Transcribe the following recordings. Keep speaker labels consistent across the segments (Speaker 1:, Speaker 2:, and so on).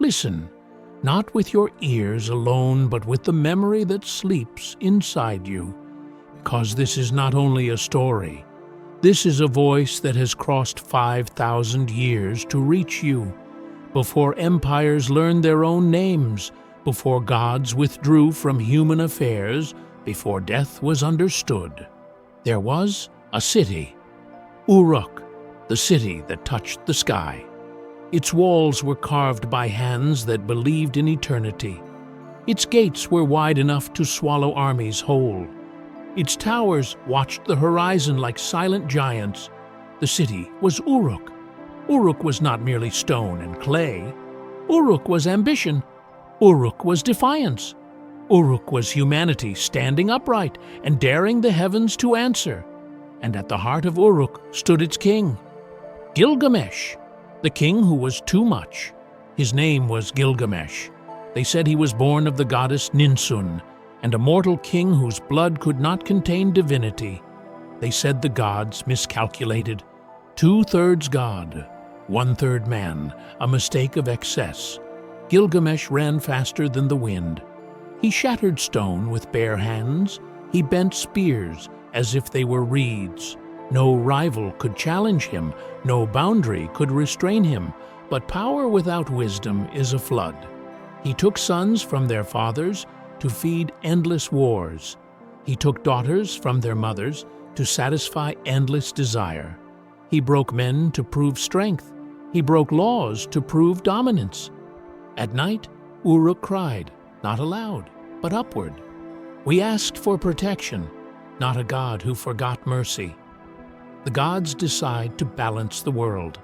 Speaker 1: Listen, not with your ears alone, but with the memory that sleeps inside you. Because this is not only a story. This is a voice that has crossed 5,000 years to reach you. Before empires learned their own names, before gods withdrew from human affairs, before death was understood, there was a city, Uruk, the city that touched the sky. Its walls were carved by hands that believed in eternity. Its gates were wide enough to swallow armies whole. Its towers watched the horizon like silent giants. The city was Uruk. Uruk was not merely stone and clay. Uruk was ambition. Uruk was defiance. Uruk was humanity standing upright and daring the heavens to answer. And at the heart of Uruk stood its king, Gilgamesh, the king who was too much. His name was Gilgamesh. They said he was born of the goddess Ninsun, and a mortal king whose blood could not contain divinity. They said the gods miscalculated. 2/3 God, 1/3 man, a mistake of excess. Gilgamesh ran faster than the wind. He shattered stone with bare hands. He bent spears as if they were reeds. No rival could challenge him. No boundary could restrain him. But power without wisdom is a flood. He took sons from their fathers to feed endless wars. He took daughters from their mothers to satisfy endless desire. He broke men to prove strength. He broke laws to prove dominance. At night, Uruk cried, not aloud, but upward. We asked for protection, not a god who forgot mercy. The gods decide to balance the world.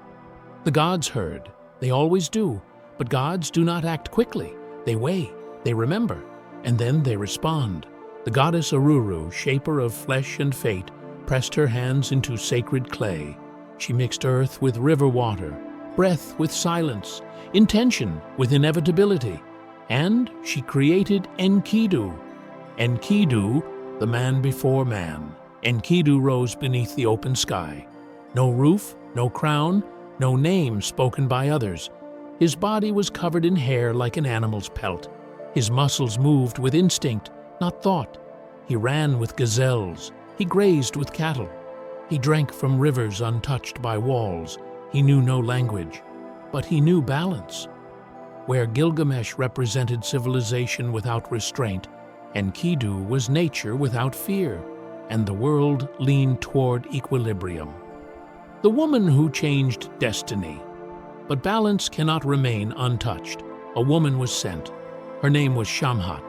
Speaker 1: The gods heard. They always do. But gods do not act quickly. They weigh, they remember, and then they respond. The goddess Aruru, shaper of flesh and fate, pressed her hands into sacred clay. She mixed earth with river water, breath with silence, intention with inevitability, and she created Enkidu. Enkidu, the man before man. Enkidu rose beneath the open sky. No roof, no crown, no name spoken by others. His body was covered in hair like an animal's pelt. His muscles moved with instinct, not thought. He ran with gazelles. He grazed with cattle. He drank from rivers untouched by walls. He knew no language, but he knew balance. Where Gilgamesh represented civilization without restraint, Enkidu was nature without fear, and the world leaned toward equilibrium. The woman who changed destiny. But balance cannot remain untouched. A woman was sent. Her name was Shamhat.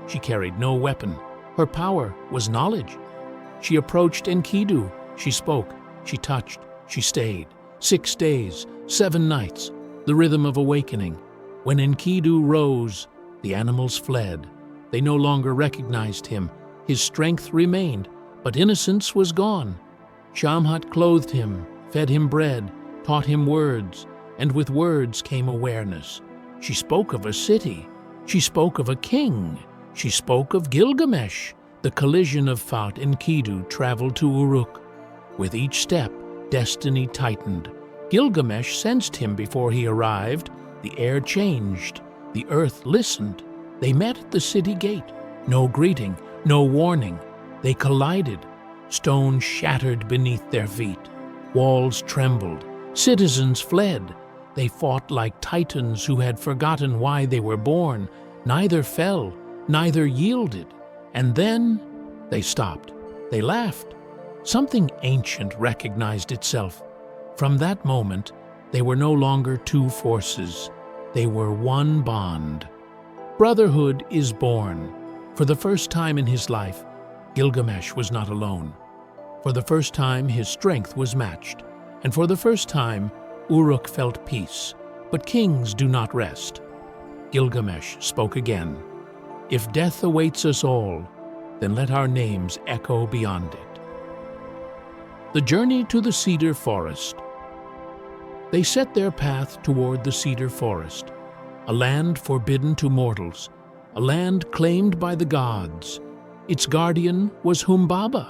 Speaker 1: She carried no weapon. Her power was knowledge. She approached Enkidu. She spoke. She touched. She stayed. 6 days, 7 nights, the rhythm of awakening. When Enkidu rose, the animals fled. They no longer recognized him. His strength remained, but innocence was gone. Shamhat clothed him, fed him bread, taught him words, and with words came awareness. She spoke of a city. She spoke of a king. She spoke of Gilgamesh. The collision of Fat and Enkidu traveled to Uruk. With each step, destiny tightened. Gilgamesh sensed him before he arrived. The air changed. The earth listened. They met at the city gate. No greeting, no warning. They collided. Stone shattered beneath their feet. Walls trembled. Citizens fled. They fought like titans who had forgotten why they were born. Neither fell, neither yielded. And then they stopped. They laughed. Something ancient recognized itself. From that moment, they were no longer two forces. They were one bond. Brotherhood is born. For the first time in his life, Gilgamesh was not alone. For the first time, his strength was matched. And for the first time, Uruk felt peace. But kings do not rest. Gilgamesh spoke again. If death awaits us all, then let our names echo beyond it. The journey to the cedar forest. They set their path toward the cedar forest, a land forbidden to mortals, a land claimed by the gods. Its guardian was Humbaba.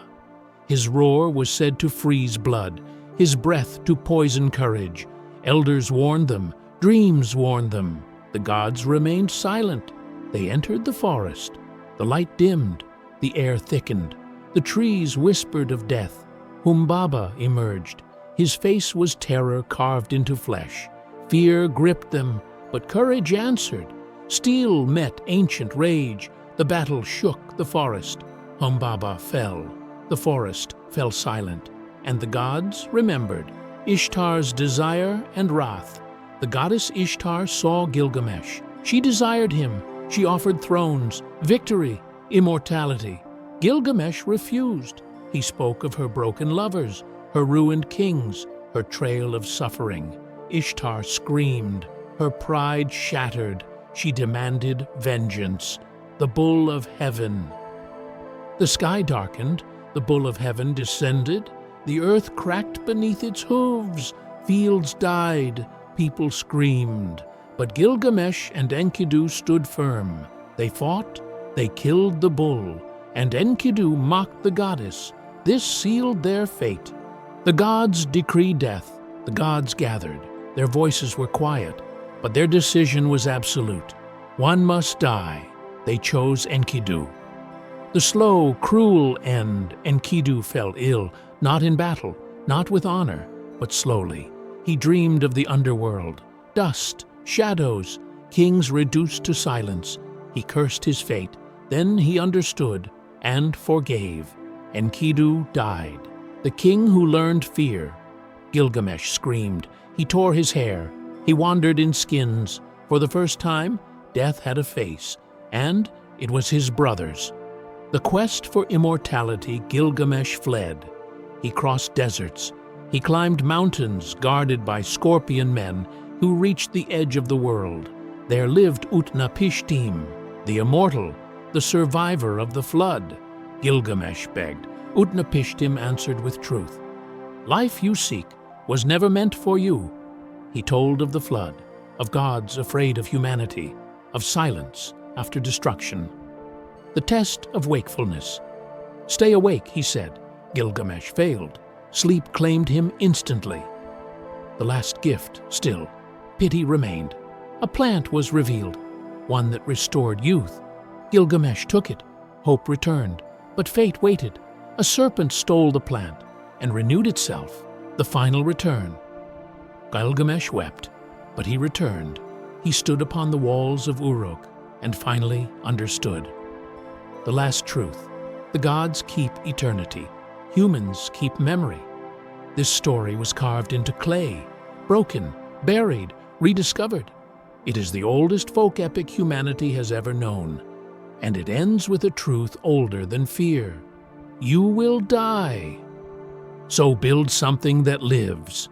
Speaker 1: His roar was said to freeze blood, his breath to poison courage. Elders warned them, dreams warned them. The gods remained silent. They entered the forest. The light dimmed. The air thickened. The trees whispered of death. Humbaba emerged. His face was terror carved into flesh. Fear gripped them, but courage answered. Steel met ancient rage. The battle shook the forest. Humbaba fell. The forest fell silent. And the gods remembered Ishtar's desire and wrath. The goddess Ishtar saw Gilgamesh. She desired him. She offered thrones, victory, immortality. Gilgamesh refused. He spoke of her broken lovers, her ruined kings, her trail of suffering. Ishtar screamed. Her pride shattered. She demanded vengeance. The bull of heaven. The sky darkened. The bull of heaven descended. The earth cracked beneath its hooves. Fields died. People screamed. But Gilgamesh and Enkidu stood firm. They fought. They killed the bull. And Enkidu mocked the goddess. This sealed their fate. The gods decreed death. The gods gathered. Their voices were quiet, but their decision was absolute. One must die. They chose Enkidu. The slow, cruel end. Enkidu fell ill, not in battle, not with honor, but slowly. He dreamed of the underworld, dust, shadows, kings reduced to silence. He cursed his fate. Then he understood and forgave. Enkidu died. The king who learned fear. Gilgamesh screamed. He tore his hair. He wandered in skins. For the first time, death had a face, and it was his brother's. The quest for immortality, Gilgamesh fled. He crossed deserts. He climbed mountains guarded by scorpion men who reached the edge of the world. There lived Utnapishtim, the immortal, the survivor of the flood. Gilgamesh begged. Utnapishtim answered with truth. Life you seek was never meant for you. He told of the flood, of gods afraid of humanity, of silence after destruction. The test of wakefulness. Stay awake, he said. Gilgamesh failed. Sleep claimed him instantly. The last gift, still. Pity remained. A plant was revealed, one that restored youth. Gilgamesh took it. Hope returned. But fate waited. A serpent stole the plant and renewed itself. The final return. Gilgamesh wept, but he returned. He stood upon the walls of Uruk and finally understood. The last truth. The gods keep eternity. Humans keep memory. This story was carved into clay, broken, buried, rediscovered. It is the oldest folk epic humanity has ever known, and it ends with a truth older than fear. You will die. So build something that lives.